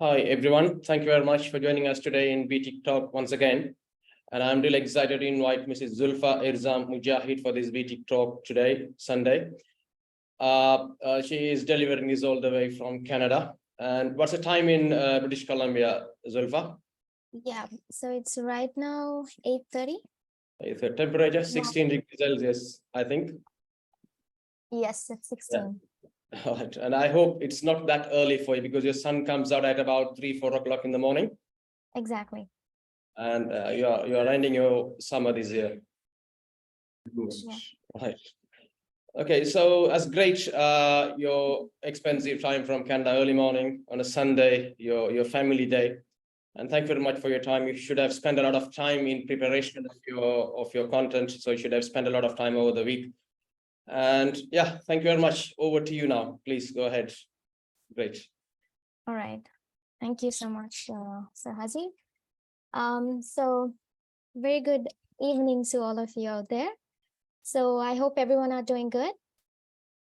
Hi, everyone. Thank you very much for joining us today in B-TIC Talk once again. And I'm really excited to invite Mrs. Zulfa Irzam Mujahid for this B-TIC Talk today, Sunday. She is delivering this all the way from Canada. And what's the time in British Columbia, Zulfa? Yeah, so it's right now 8:30. It's a temperature 16 degrees Celsius, I think. Yes, it's 16. All right. And I hope it's not that early for you because your sun comes out at about 3-4 o'clock in the morning. Exactly. And you're ending your summer this year. Yeah. Right. Okay, so as great your expensive time from Canada early morning on a Sunday, your family day. And thank you very much for your time. You should have spent a lot of time in preparation of your content. So you should have spent a lot of time over the week. And yeah, thank you very much. Over to you now. Please go ahead. Great. All right. Thank you so much, Sir Hazi. So very good evening to all of you out there. So I hope everyone are doing good.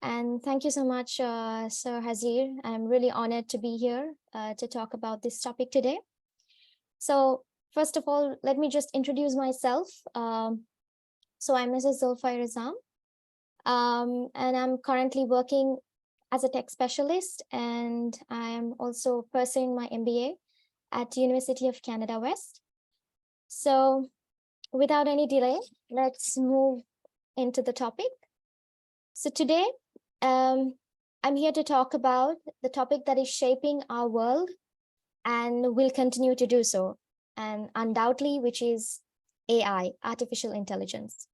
And thank you so much, Sir Hazir. I'm really honored to be here to talk about this topic today. So first of all, let me just introduce myself. So I'm Mrs. Zulfa Irzam, and I'm currently working as a tech specialist, and I am also pursuing my MBA at University of Canada West. So without any delay, let's move into the topic. So today, I'm here to talk about the topic that is shaping our world and will continue to do so, and undoubtedly, which is AI, artificial intelligence.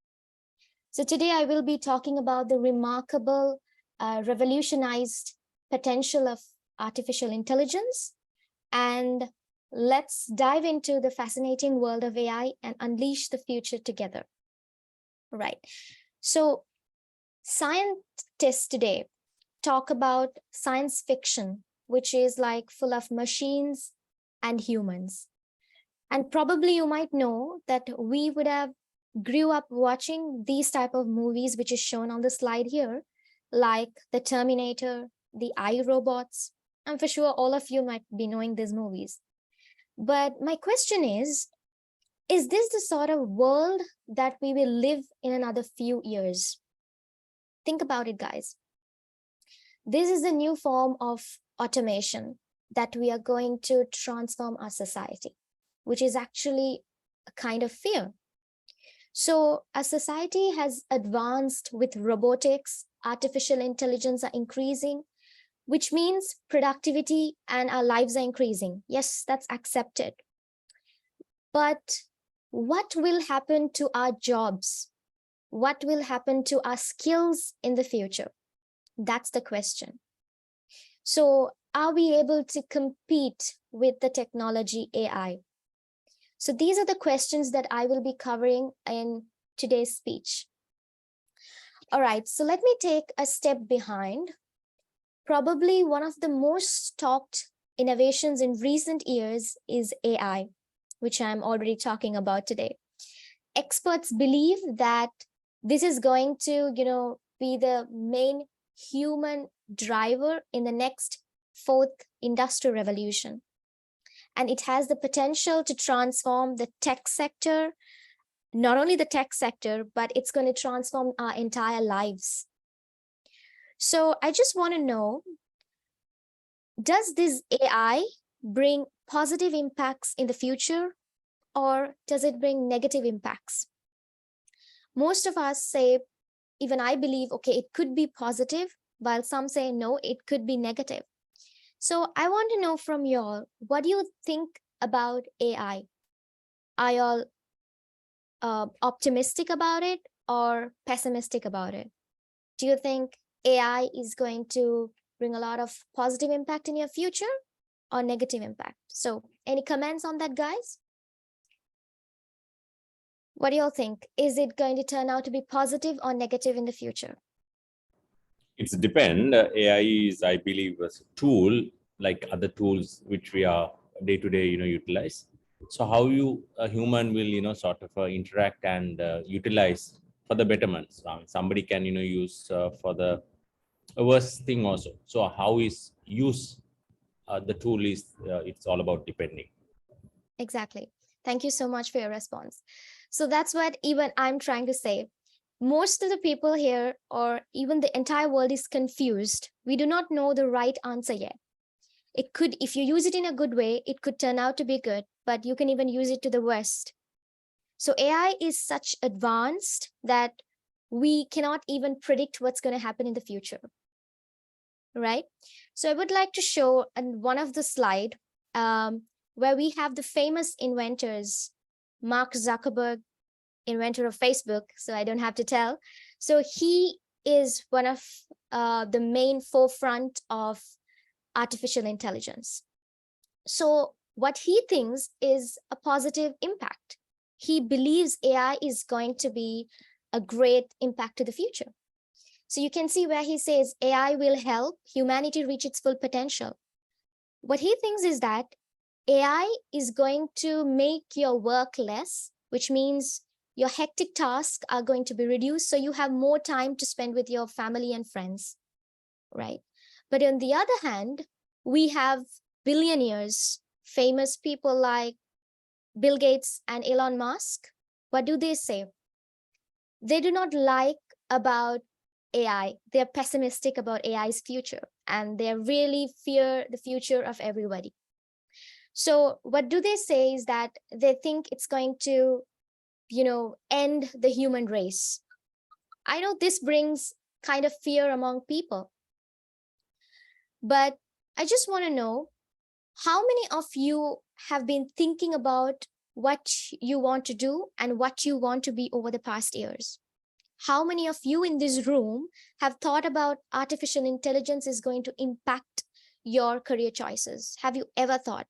So today I will be talking about the remarkable, revolutionized potential of artificial intelligence. And let's dive into the fascinating world of AI and unleash the future together. Right. So scientists today talk about science fiction, which is like full of machines and humans. And probably you might know that we would have grew up watching these type of movies, which is shown on the slide here, like the Terminator, the iRobots. I'm for sure all of you might be knowing these movies. But my question is this the sort of world that we will live in another few years? Think about it, guys. This is a new form of automation that we are going to transform our society, which is actually a kind of fear. So our society has advanced with robotics, artificial intelligence are increasing, which means productivity and our lives are increasing. Yes, that's accepted. But what will happen to our jobs? What will happen to our skills in the future? That's the question. So are we able to compete with the technology AI? So these are the questions that I will be covering in today's speech. All right, so let me take a step behind. Probably one of the most talked innovations in recent years is AI, which I'm already talking about today. Experts believe that this is going to, be the main human driver in the next fourth industrial revolution. And it has the potential to transform the tech sector, not only the tech sector, but it's going to transform our entire lives. So I just want to know, does this AI bring positive impacts in the future, or does it bring negative impacts? Most of us say, even I believe, okay, it could be positive, while some say, no, it could be negative. So I want to know from y'all, what do you think about AI? Are y'all optimistic about it or pessimistic about it? Do you think AI is going to bring a lot of positive impact in your future or negative impact? So any comments on that, guys? What do y'all think? Is it going to turn out to be positive or negative in the future? It's depend. AI is, I believe, a tool like other tools which we are day to day, utilize. So how a human will, sort of interact and utilize for the betterment. So, somebody can, use for the worst thing also. So how is use the tool is, it's all about depending. Exactly. Thank you so much for your response. So that's what even I'm trying to say. Most of the people here, or even the entire world, is confused. We do not know the right answer yet. It could, if you use it in a good way, it could turn out to be good, but you can even use it to the worst. So AI is such advanced that we cannot even predict what's going to happen in the future, right? So I would like to show one of the slide where we have the famous inventors, Mark Zuckerberg, inventor of Facebook, so I don't have to tell. So he is one of the main forefront of artificial intelligence. So what he thinks is a positive impact. He believes AI is going to be a great impact to the future. So you can see where he says AI will help humanity reach its full potential. What he thinks is that AI is going to make your work less, which means your hectic tasks are going to be reduced, so you have more time to spend with your family and friends, right? But on the other hand, we have billionaires, famous people like Bill Gates and Elon Musk. What do they say? They do not like about AI. They're pessimistic about AI's future, and they really fear the future of everybody. So what do they say is that they think it's going to, end the human race. I know this brings kind of fear among people, but I just want to know, how many of you have been thinking about what you want to do and what you want to be over the past years? How many of you in this room have thought about artificial intelligence is going to impact your career choices? Have you ever thought?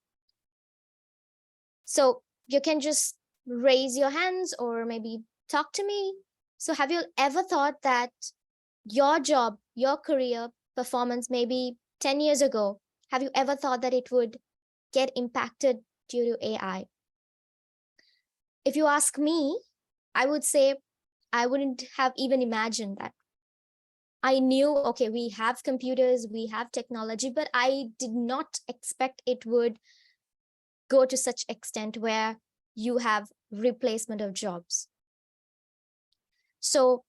So you can just raise your hands or maybe talk to me. So have you ever thought that your job, your career performance, maybe 10 years ago, have you ever thought that it would get impacted due to AI? If you ask me, I would say I wouldn't have even imagined that. I knew, okay, we have computers, we have technology, but I did not expect it would go to such extent where you have replacement of jobs. So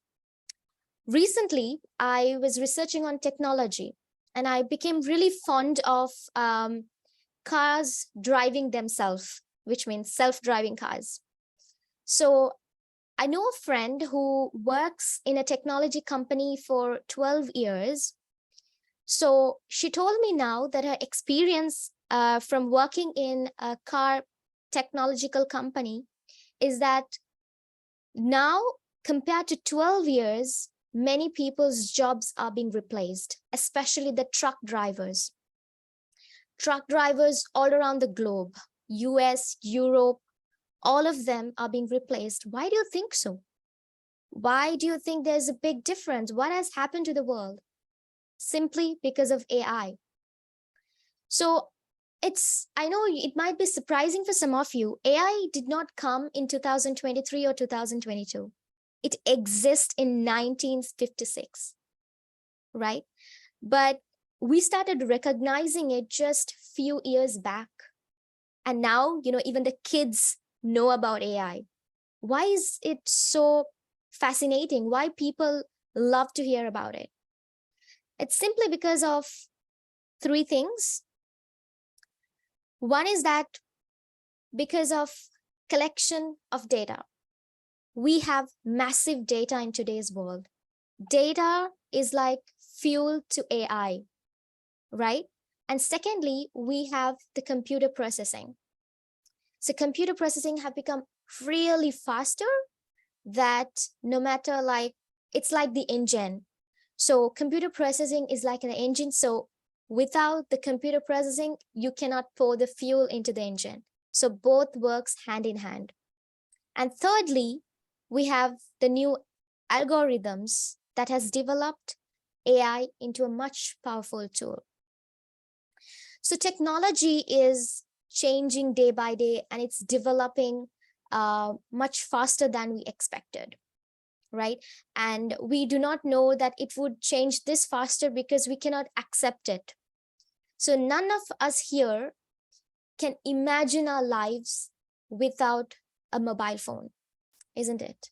recently, I was researching on technology, and I became really fond of cars driving themselves, which means self-driving cars. So I know a friend who works in a technology company for 12 years. So she told me now that her experience from working in a car technological company is that now, compared to 12 years, many people's jobs are being replaced, especially the truck drivers. Truck drivers all around the globe, US, Europe, all of them are being replaced. Why do you think so? Why do you think there's a big difference? What has happened to the world? Simply because of AI. So I know it might be surprising for some of you. AI did not come in 2023 or 2022. It exists in 1956, right? But we started recognizing it just few years back. And now, even the kids know about AI. Why is it so fascinating? Why people love to hear about it? It's simply because of three things. One is that because of collection of data. We have massive data in today's world. Data is like fuel to AI, right? And secondly, we have the computer processing. So computer processing have become really faster, that no matter, it's like the engine. So computer processing is like an engine. So without the computer processing, you cannot pour the fuel into the engine. So both works hand in hand. And thirdly, we have the new algorithms that has developed AI into a much powerful tool. So technology is changing day by day, and it's developing much faster than we expected, right? And we do not know that it would change this faster because we cannot accept it. So none of us here can imagine our lives without a mobile phone, isn't it?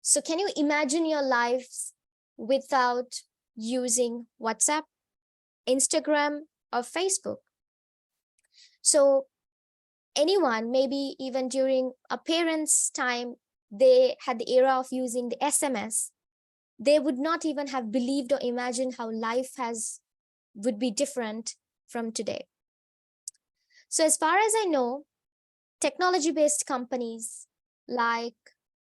So can you imagine your lives without using WhatsApp, Instagram, or Facebook? So anyone, maybe even during a parents' time, they had the era of using the SMS, they would not even have believed or imagined how life would be different from today. So as far as I know, technology-based companies like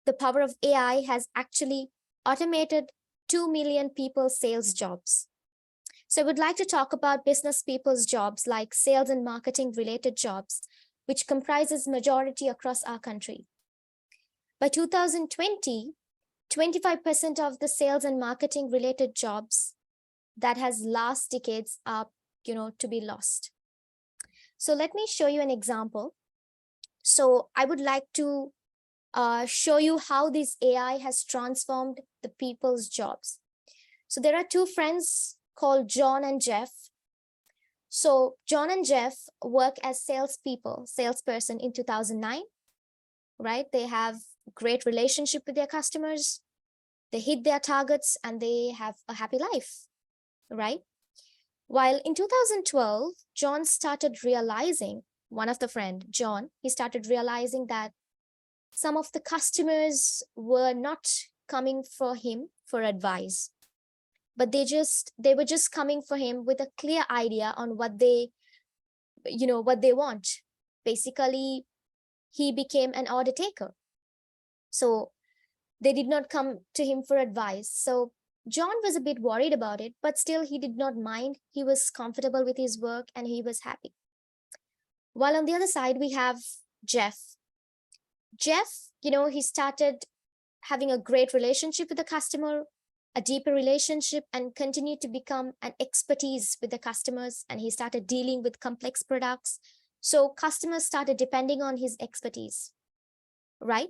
the power of AI has actually automated 2 million people's sales jobs. So I would like to talk about business people's jobs like sales and marketing related jobs, which comprises majority across our country. By 2020, 25% of the sales and marketing related jobs that has last decades are, to be lost. So let me show you an example. So I would like to show you how this AI has transformed the people's jobs. So there are two friends called John and Jeff. So John and Jeff work as salesperson in 2009, right? They have great relationship with their customers. They hit their targets and they have a happy life, right? While in 2012, John started realizing, one of the friend, John, he started realizing that some of the customers were not coming for him for advice, but they were just coming for him with a clear idea on what they want. Basically, he became an order taker. So they did not come to him for advice. So John was a bit worried about it, but still he did not mind. He was comfortable with his work and he was happy. While on the other side, we have Jeff. Jeff, he started having a great relationship with the customer, a deeper relationship, and continued to become an expertise with the customers. And he started dealing with complex products. So customers started depending on his expertise, right?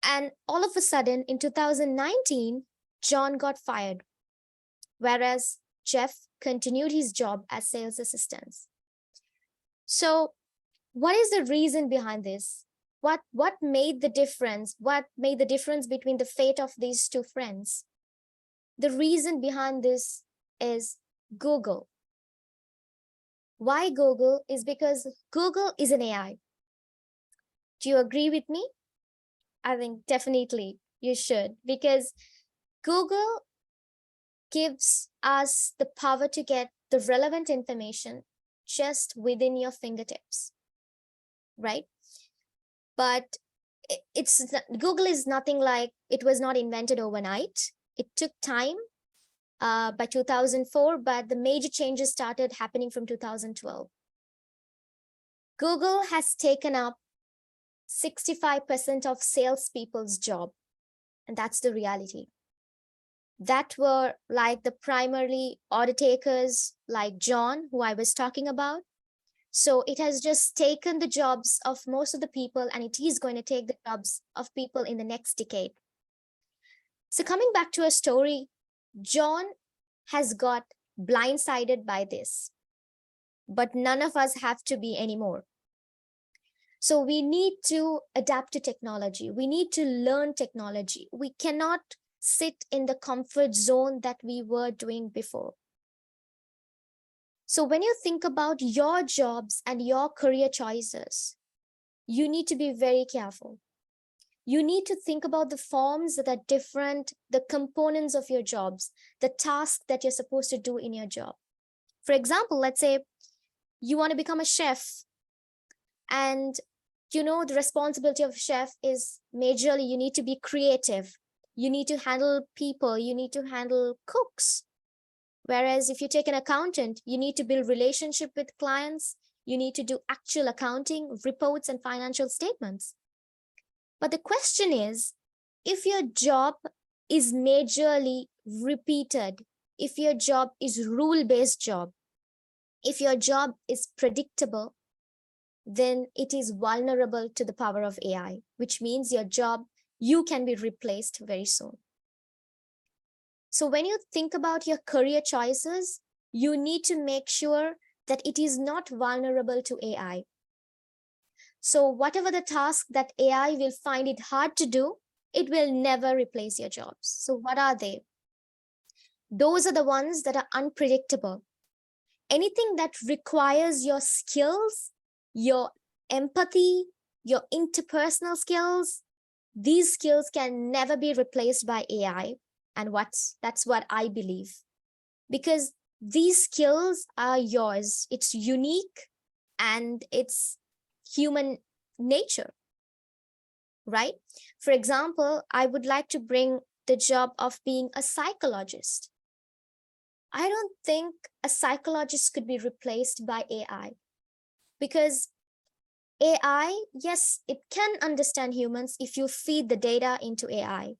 And all of a sudden in 2019, John got fired, whereas Jeff continued his job as sales assistant. So what is the reason behind this? What made the difference? What made the difference between the fate of these two friends? The reason behind this is Google. Why Google? Is because Google is an AI. Do you agree with me? I think definitely you should, because Google gives us the power to get the relevant information just within your fingertips, right? But Google is nothing like, it was not invented overnight. It took time by 2004, but the major changes started happening from 2012. Google has taken up 65% of salespeople's job, and that's the reality. That were like the primarily order takers like John, who I was talking about. So it has just taken the jobs of most of the people, and it is going to take the jobs of people in the next decade. So coming back to a story, John has got blindsided by this, but none of us have to be anymore. So we need to adapt to technology. We need to learn technology. We cannot sit in the comfort zone that we were doing before. So when you think about your jobs and your career choices, you need to be very careful. You need to think about the forms that are different, the components of your jobs, the task that you're supposed to do in your job. For example, let's say you want to become a chef, and the responsibility of a chef is majorly you need to be creative. You need to handle people, you need to handle cooks. Whereas if you take an accountant, you need to build relationship with clients, you need to do actual accounting, reports, and financial statements. But the question is, if your job is majorly repeated, if your job is rule-based job, if your job is predictable, then it is vulnerable to the power of AI, which means your job, you can be replaced very soon. So when you think about your career choices, you need to make sure that it is not vulnerable to AI. So whatever the task that AI will find it hard to do, it will never replace your jobs. So what are they? Those are the ones that are unpredictable. Anything that requires your skills, your empathy, your interpersonal skills, these skills can never be replaced by AI. And that's what I believe. Because these skills are yours. It's unique and it's human nature, right? For example, I would like to bring the job of being a psychologist. I don't think a psychologist could be replaced by AI, because AI, yes, it can understand humans if you feed the data into AI,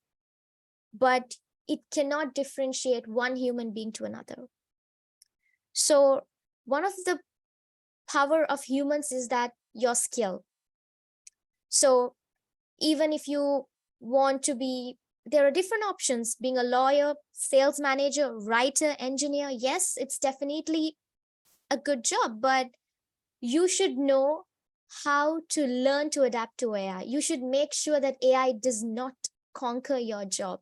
but it cannot differentiate one human being to another. So one of the power of humans is that your skill. So even if you want to be, there are different options, being a lawyer, sales manager, writer, engineer. Yes, it's definitely a good job, but you should know how to learn to adapt to AI. You should make sure that AI does not conquer your job.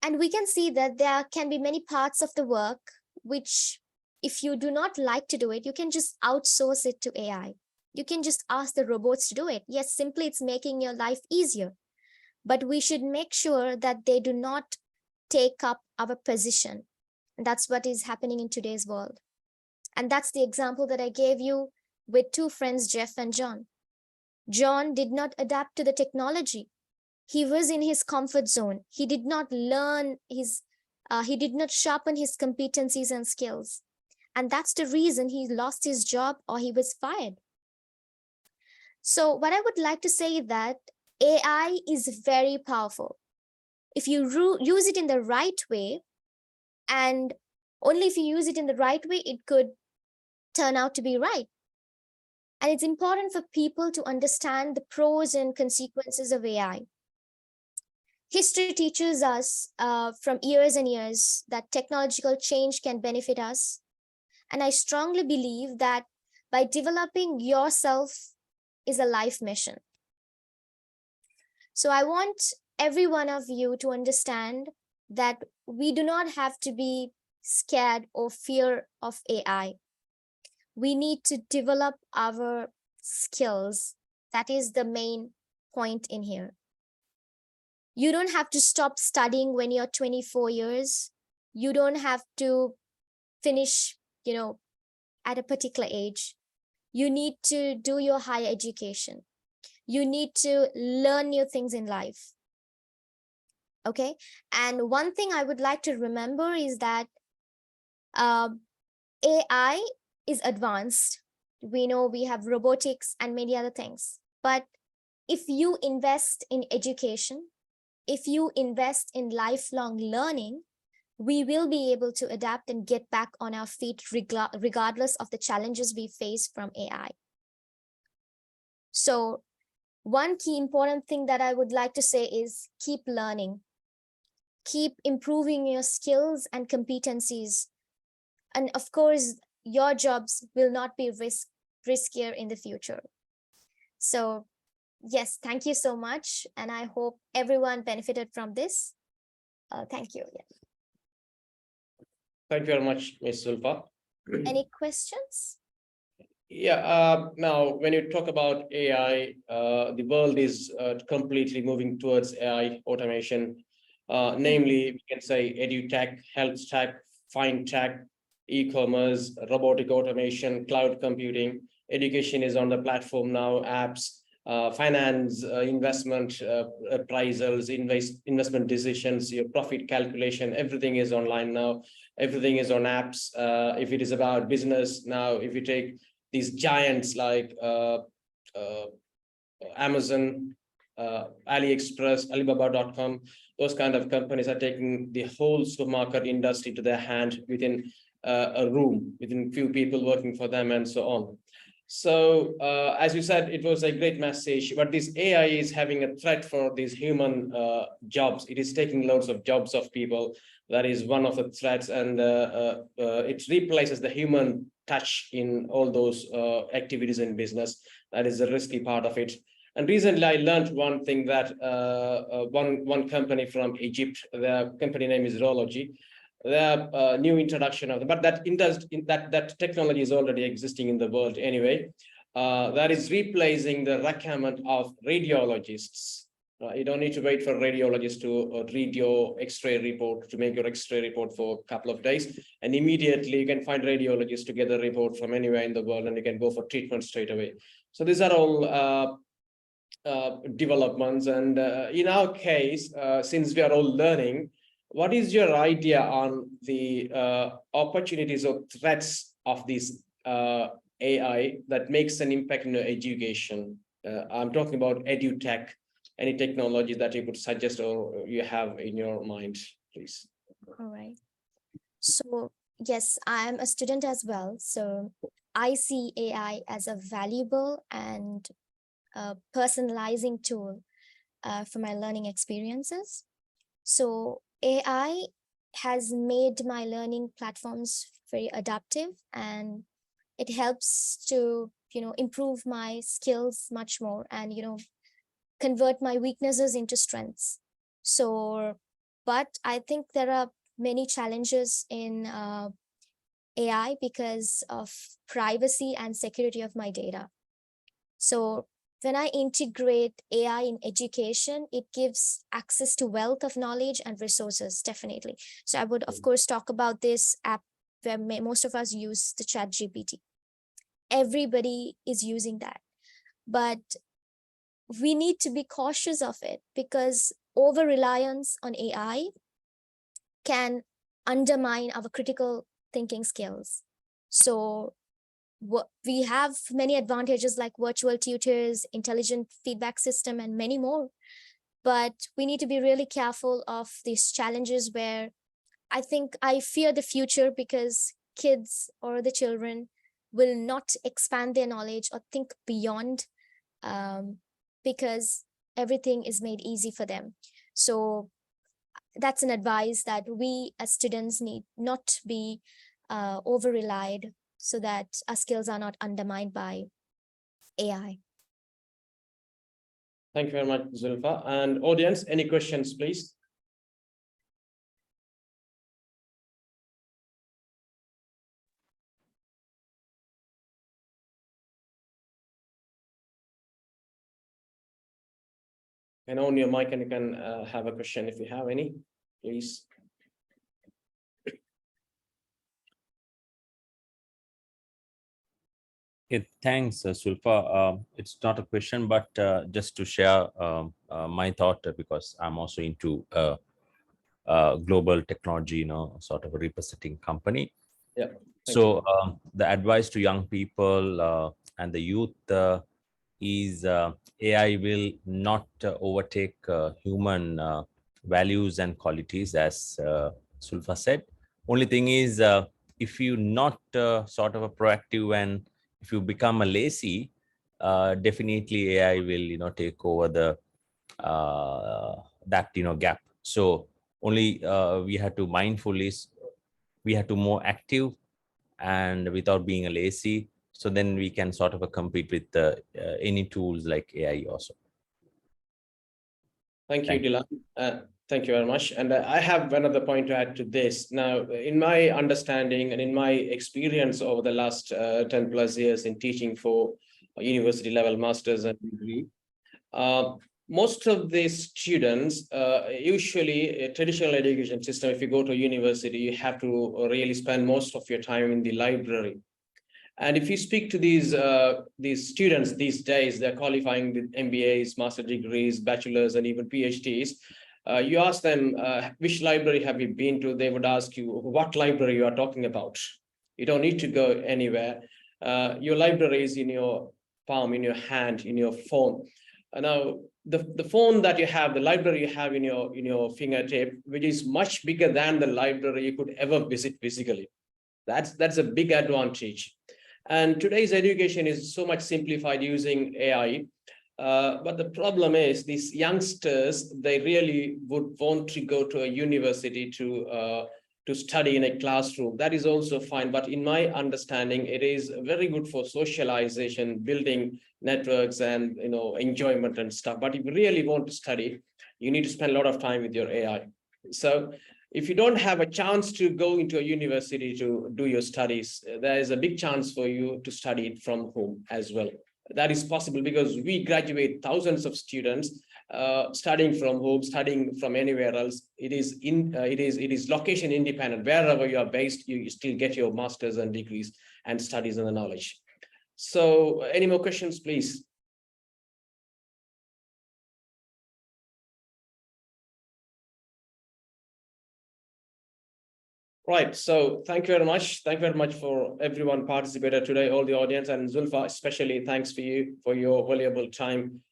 And we can see that there can be many parts of the work which, if you do not like to do it, you can just outsource it to AI. You can just ask the robots to do it. Yes, simply it's making your life easier. But we should make sure that they do not take up our position. And that's what is happening in today's world. And that's the example that I gave you with two friends, Jeff and John. John did not adapt to the technology. He was in his comfort zone. He did not learn he did not sharpen his competencies and skills. And that's the reason he lost his job or he was fired. So what I would like to say is that AI is very powerful. If you use it in the right way, and only if you use it in the right way, it could turn out to be right. And it's important for people to understand the pros and consequences of AI. History teaches us from years and years that technological change can benefit us. And I strongly believe that by developing yourself is a life mission. So I want every one of you to understand that we do not have to be scared or fear of AI. We need to develop our skills. That is the main point in here. You don't have to stop studying when you're 24 years. You don't have to finish, at a particular age. You need to do your higher education. You need to learn new things in life. Okay. And one thing I would like to remember is that AI is advanced. We know we have robotics and many other things. But if you invest in education, if you invest in lifelong learning, we will be able to adapt and get back on our feet regardless of the challenges we face from AI. So one key important thing that I would like to say is keep learning. Keep improving your skills and competencies. And of course, your jobs will not be riskier in the future. So yes, thank you so much. And I hope everyone benefited from this. Thank you. Yeah. Thank you very much, Ms. Zulfa. Any questions? Yeah, now when you talk about AI, the world is completely moving towards AI automation. Namely, we can say edutech, health tech, fintech, e-commerce, robotic automation, cloud computing. Education is on the platform now, apps, finance, investment, appraisals, investment decisions, your profit calculation, everything is online now. Everything is on apps. If it is about business now, if you take these giants like Amazon, AliExpress, Alibaba.com, those kind of companies are taking the whole supermarket industry to their hand within a room, within few people working for them and so on. So as you said, it was a great message, but this AI is having a threat for these human jobs. It is taking loads of jobs of people. That is one of the threats, and it replaces the human touch in all those activities in business. That is the risky part of it. And recently I learned one thing that one company from Egypt, their company name is Rology, the new introduction of them, but that technology is already existing in the world anyway. That is replacing the requirement of radiologists. You don't need to wait for radiologists to read your X-ray report, to make your X-ray report for a couple of days, and immediately you can find radiologists to get the report from anywhere in the world, and you can go for treatment straight away. So these are all developments, and in our case, since we are all learning, what is your idea on the opportunities or threats of this AI that makes an impact in your education? I'm talking about edu-tech, any technology that you could suggest or you have in your mind, please. All right. So yes, I am a student as well. So I see AI as a valuable and personalizing tool for my learning experiences. So AI has made my learning platforms very adaptive, and it helps to, improve my skills much more, and, convert my weaknesses into strengths. So, but I think there are many challenges in AI because of privacy and security of my data. So when I integrate AI in education, it gives access to wealth of knowledge and resources, definitely. So I would, of course, talk about this app where most of us use the ChatGPT. Everybody is using that. But we need to be cautious of it, because over-reliance on AI can undermine our critical thinking skills. So we have many advantages like virtual tutors, intelligent feedback system, and many more. But we need to be really careful of these challenges where I fear the future, because kids or the children will not expand their knowledge or think beyond, because everything is made easy for them. So that's an advice that we as students need not be over-relied, so that our skills are not undermined by AI. Thank you very much, Zulfa. And audience, any questions, please? And on your mic, and you can have a question if you have any, please. Thanks, Zulfa. It's not a question, but just to share my thought, because I'm also into global technology, sort of a representing company. Yeah. So the advice to young people and the youth is AI will not overtake human values and qualities, as Zulfa said. Only thing is, if you not sort of a proactive, and if you become a lazy, definitely AI will take over the that gap. So only we have to mindfully, we have to more active and without being a lazy, so then we can sort of compete with any tools like AI also. Thank you, Dylan. Thank you very much. And I have another point to add to this. Now, in my understanding and in my experience over the last 10 plus years in teaching for university level masters and degree, most of these students, usually a traditional education system, if you go to a university, you have to really spend most of your time in the library. And if you speak to these students these days, they're qualifying with MBAs, master degrees, bachelors, and even PhDs. You ask them, which library have you been to? They would ask you what library you are talking about. You don't need to go anywhere. Your library is in your palm, in your hand, in your phone. Now, the phone that you have, the library you have in your fingertip, which is much bigger than the library you could ever visit physically. That's a big advantage. And today's education is so much simplified using AI. But the problem is these youngsters, they really would want to go to a university to study in a classroom. That is also fine. But in my understanding, it is very good for socialization, building networks and enjoyment and stuff. But if you really want to study, you need to spend a lot of time with your AI. So if you don't have a chance to go into a university to do your studies, there is a big chance for you to study it from home as well. That is possible because we graduate thousands of students studying from home, studying from anywhere else. It is location independent. Wherever you are based, you still get your masters and degrees and studies and the knowledge. So any more questions, please? Right. So thank you very much. Thank you very much for everyone participated today, all the audience, and Zulfa, especially thanks for you for your valuable time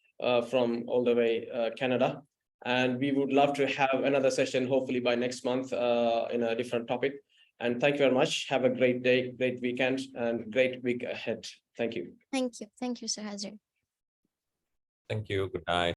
from all the way Canada. And we would love to have another session, hopefully by next month in a different topic. And thank you very much. Have a great day, great weekend, and great week ahead. Thank you. Thank you. Thank you, Sir Hazard. Thank you. Good night.